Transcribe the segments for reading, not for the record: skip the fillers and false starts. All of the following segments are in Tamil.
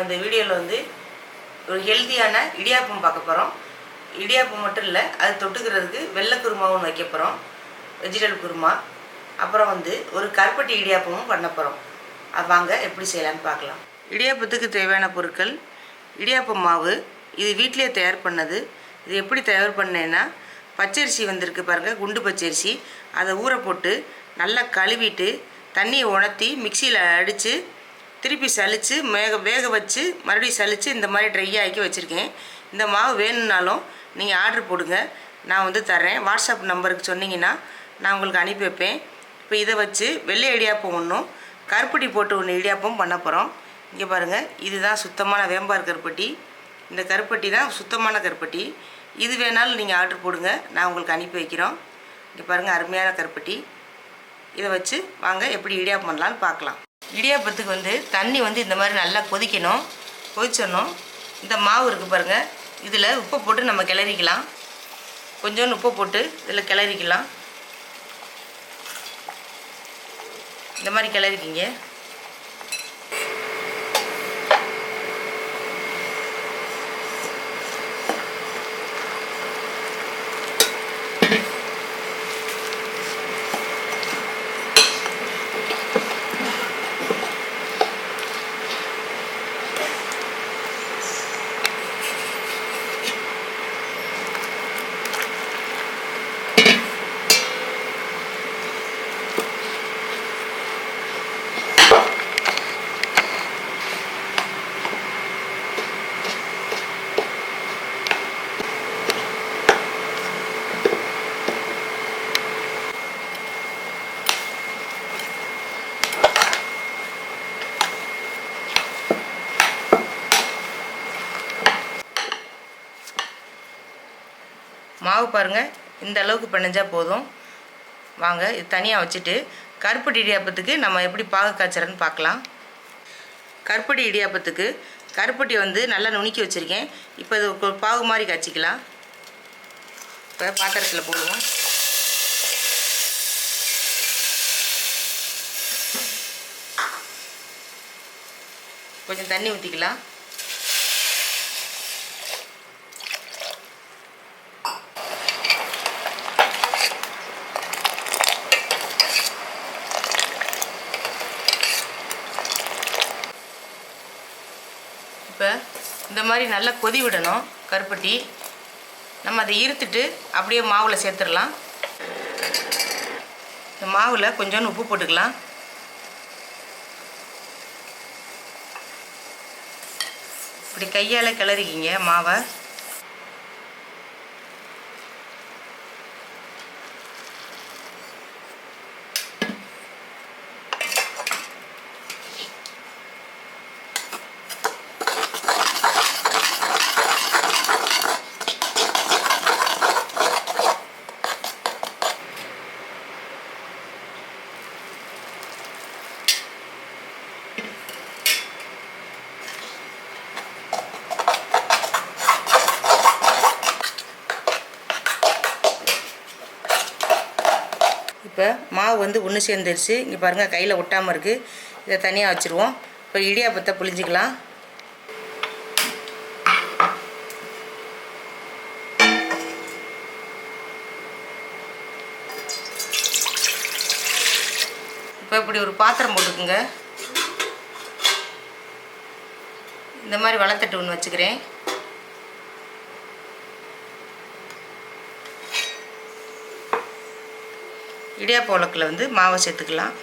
இந்த வீடியோவில் வந்து ஒரு ஹெல்த்தியான இடியாப்பம் பார்க்க போகிறோம். இடியாப்பம் மட்டும் இல்லை, அது தொட்டுக்கிறதுக்கு வெள்ளை குருமாவும் வைக்க போகிறோம், வெஜிடபிள் குருமா. அப்புறம் வந்து ஒரு கருப்பட்டி இடியாப்பமும் பண்ண போகிறோம். அது வாங்க எப்படி செய்யலான்னு பார்க்கலாம். இடியாப்பத்துக்கு தேவையான பொருட்கள்: இடியாப்பம் மாவு, இது வீட்டிலே தயார் பண்ணது. இது எப்படி தயார் பண்ணேன்னா, பச்சரிசி வந்திருக்கு பாருங்கள், குண்டு பச்சரிசி. அதை ஊற போட்டு நல்லா கழுவிட்டு தண்ணியை உணர்த்தி மிக்சியில் அடித்து திருப்பி சலித்து வேக வச்சு மறுபடியும் சலித்து இந்த மாதிரி ட்ரை ஆக்கி வச்சுருக்கேன். இந்த மாவு வேணும்னாலும் நீங்கள் ஆர்டர் போடுங்க, நான் வந்து தரேன். வாட்ஸ்அப் நம்பருக்கு சொன்னீங்கன்னா நான் உங்களுக்கு அனுப்பி வைப்பேன். இப்போ இதை வச்சு வெள்ளை இடியாப்பம் ஒன்றும் கருப்பட்டி போட்டு ஒன்று இடியாப்பம் பண்ண போகிறோம். இங்கே பாருங்கள், இதுதான் சுத்தமான வேம்பார் கருப்பட்டி. இந்த கருப்பட்டி தான் சுத்தமான கருப்பட்டி. இது வேணாலும் நீங்கள் ஆர்டர் போடுங்க, நான் உங்களுக்கு அனுப்பி வைக்கிறோம். இங்கே பாருங்கள், அருமையான கருப்பட்டி. இதை வச்சு வாங்க எப்படி இடியாப்பம் பண்ணலான்னு பார்க்கலாம். இடியாப்பத்துக்கு வந்து தண்ணி வந்து இந்த மாதிரி நல்லா கொதிக்கணும். கொதிச்சிடணும். இந்த மாவு இருக்குது பாருங்கள், இதில் உப்பை போட்டு நம்ம கிளறிக்கலாம். கொஞ்சோண்டு உப்பை போட்டு இதில் கிளறிக்கலாம். இந்த மாதிரி கிளறிக்கிங்க. மாவு பாருங்கள், இந்த அளவுக்கு பிணைஞ்சால் போதும். வாங்க இது தனியாக வச்சுட்டு கருப்பட்டி இடியாப்பத்துக்கு நம்ம எப்படி பாகு காய்ச்சறன்னு பார்க்கலாம். கருப்பட்டி இடியாப்பத்துக்கு கருப்பட்டி வந்து நல்லா நுணுக்கி வச்சுருக்கேன். இப்போ இது ஒரு பாகு மாதிரி காய்ச்சிக்கலாம். இப்போ பாத்திரத்தில் போடுவோம். கொஞ்சம் தண்ணி ஊற்றிக்கலாம். இப்போ இந்த மாதிரி நல்லா கொதி விடணும் கருப்பட்டி. நம்ம அதை இருத்துட்டு அப்படியே மாவில் சேர்த்துடலாம். இந்த மாவில் கொஞ்சோண்டு உப்பு போட்டுக்கலாம். இப்படி கையால் கிளறிக்கிங்க மாவை. இப்போ மாவு வந்து ஒன்று சேர்ந்துருச்சு. இங்கே பாருங்கள், கையில் ஒட்டாமல் இருக்குது. இதை தனியாக வச்சுருவோம். இப்போ இடியாப்பத்தை புளிஞ்சிக்கலாம். இப்போ இப்படி ஒரு பாத்திரம் போட்டுக்குங்க. இந்த மாதிரி வளத்தட்டு ஒன்று வச்சுக்கிறேன். இடியாப்ப உலக்கில் வந்து மாவை சேர்த்துக்கலாம்.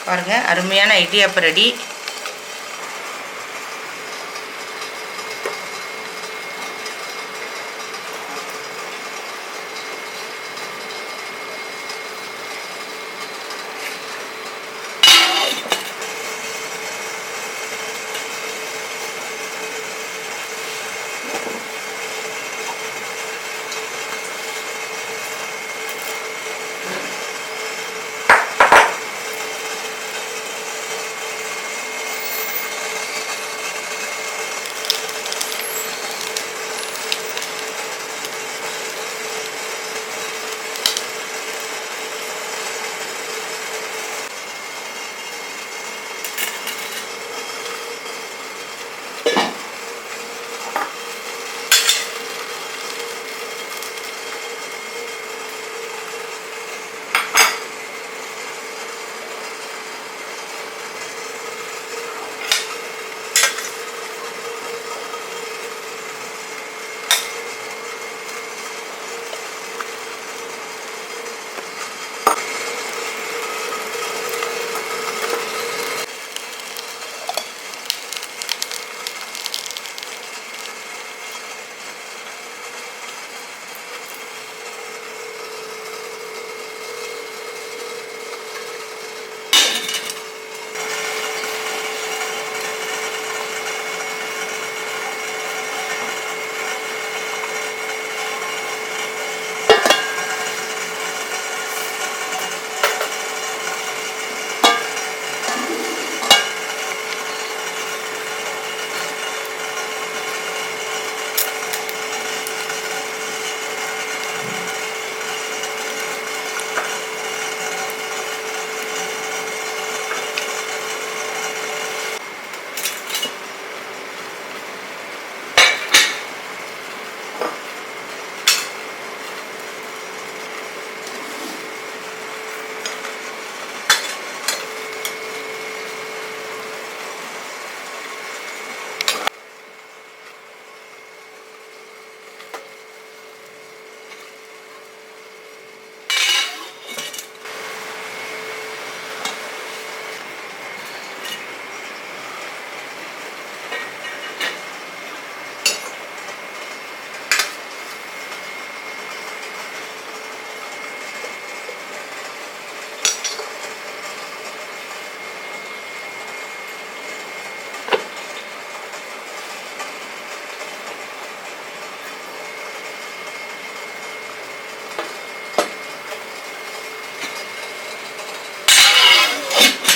பாருங்கள், அருமையான இடியாப்பம் ரெடி.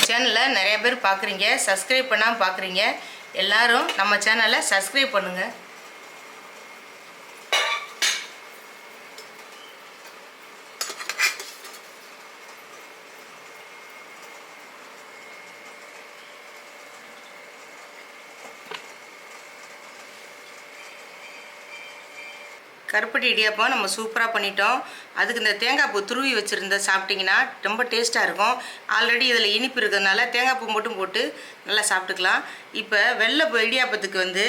சேனலை நிறைய பேர் பார்க்குறீங்க, சப்ஸ்கிரைப் பண்ணாமல் பார்க்குறீங்க. எல்லோரும் நம்ம சேனலை சப்ஸ்கிரைப் பண்ணுங்கள். கருப்பட்டி இடியாப்பம் நம்ம சூப்பராக பண்ணிட்டோம். அதுக்கு இந்த தேங்காய் பூ துருவி வச்சுருந்த சாப்பிட்டிங்கன்னா ரொம்ப டேஸ்ட்டாக இருக்கும். ஆல்ரெடி இதில் இனிப்பு இருக்கிறதுனால தேங்காய் பூ மட்டும் போட்டு நல்லா சாப்பிட்டுக்கலாம். இப்போ வெள்ளை இடியாப்பத்துக்கு வந்து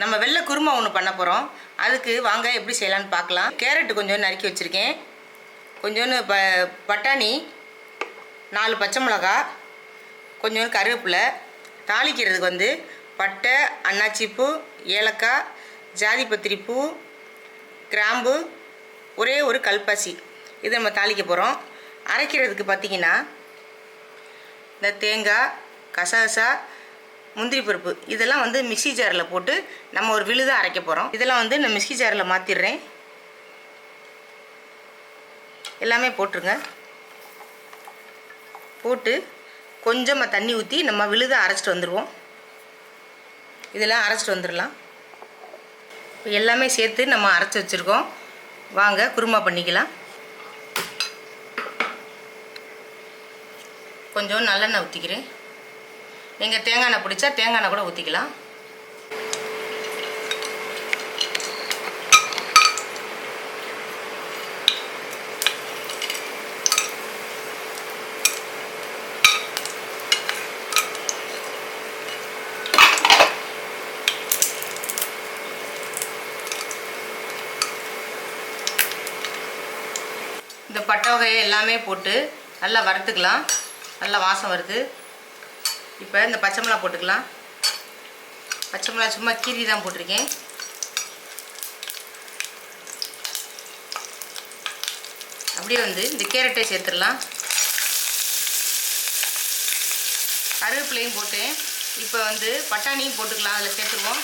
நம்ம வெள்ளை குருமா ஒன்று பண்ண போகிறோம். அதுக்கு வாங்க எப்படி செய்யலான்னு பார்க்கலாம். கேரட்டு கொஞ்சம் நறுக்கி வச்சுருக்கேன், கொஞ்சோன்னு பட்டாணி, 4 பச்சை மிளகா, கொஞ்சோன்னு கருவேப்பிலை. தாளிக்கிறதுக்கு வந்து பட்டை, அன்னாச்சிப்பூ, ஏலக்காய், ஜாதிபத்திரி பூ, கிராம்பு, ஒரே ஒரு கல்பாசி, இது நம்ம தாளிக்க போகிறோம். அரைக்கிறதுக்கு பார்த்திங்கன்னா இந்த தேங்காய், கசகசா, முந்திரி பருப்பு இதெல்லாம் வந்து மிக்ஸி ஜாரில் போட்டு நம்ம ஒரு விழுதாக அரைக்க போகிறோம். இதெல்லாம் வந்து நான் மிக்ஸி ஜாரில் மாற்றிடுறேன். எல்லாமே போட்டுருங்க. போட்டு கொஞ்சமாக தண்ணி ஊற்றி நம்ம விழுதாக அரைச்சிட்டு வந்துடுவோம். இதெல்லாம் அரைச்சிட்டு வந்துடலாம். இப்போ எல்லாமே சேர்த்து நம்ம அரைச்சி வச்சுருக்கோம். வாங்க குருமா பண்ணிக்கலாம். கொஞ்சம் நல்லெண்ணெய் ஊற்றிக்கிறேன். நீங்கள் தேங்காய் எண்ணெய் பிடிச்சா தேங்காய் எண்ணெய் கூட ஊற்றிக்கலாம். இந்த பட்டை வகையை எல்லாமே போட்டு நல்லா வறுத்துக்கலாம். நல்லா வாசம் வருது. இப்போ இந்த பச்சை மிளகா போட்டுக்கலாம். பச்சை மிளகா சும்மா கீரி தான் போட்டிருக்கேன். அப்படியே வந்து இந்த கேரட்டை சேர்த்துடலாம். கருவேப்பிலையும் போட்டேன். இப்போ வந்து பட்டாணியும் போட்டுக்கலாம். அதில் சேர்த்துருவோம்.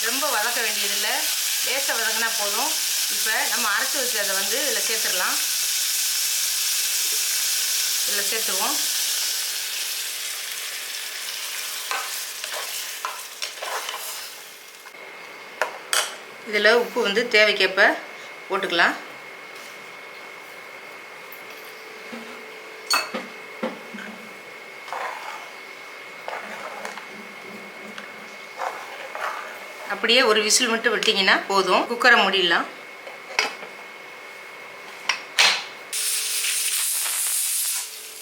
ரொம்ப வதக்க வேண்டியதில்லை, லேசாக வதக்கினா போதும். இப்போ நம்ம அரைச்சி வச்சதை வந்து இதில் சேர்த்துடலாம். இதில் சேர்த்துருவோம். இதில் உப்பு வந்து தேவைக்கேற்ப போட்டுக்கலாம். அப்படியே ஒரு விசில் மட்டும் விட்டிங்கன்னா போதும். குக்கரை மூடிடலாம்.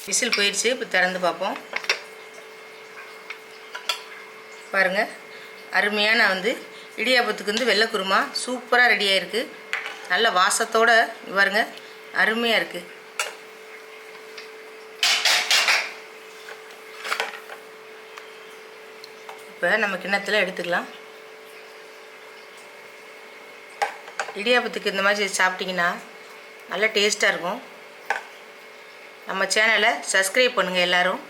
விசில் போயிடுச்சு. இப்போ திறந்து பார்ப்போம். பாருங்கள், அருமையான வந்து இடியாப்பத்துக்கு வந்து வெள்ளை குருமா சூப்பராக ரெடியாக இருக்குது. நல்ல வாசத்தோடு பாருங்க, அருமையாக இருக்குது. இப்போ நம்ம கிண்ணத்தில் எடுத்துக்கலாம். இடியாப்பத்துக்கு இந்த மாதிரி சாப்பிட்டிங்கன்னா நல்ல டேஸ்ட்டாக இருக்கும். நம்ம சேனலை சப்ஸ்கிரைப் பண்ணுங்கள் எல்லோரும்.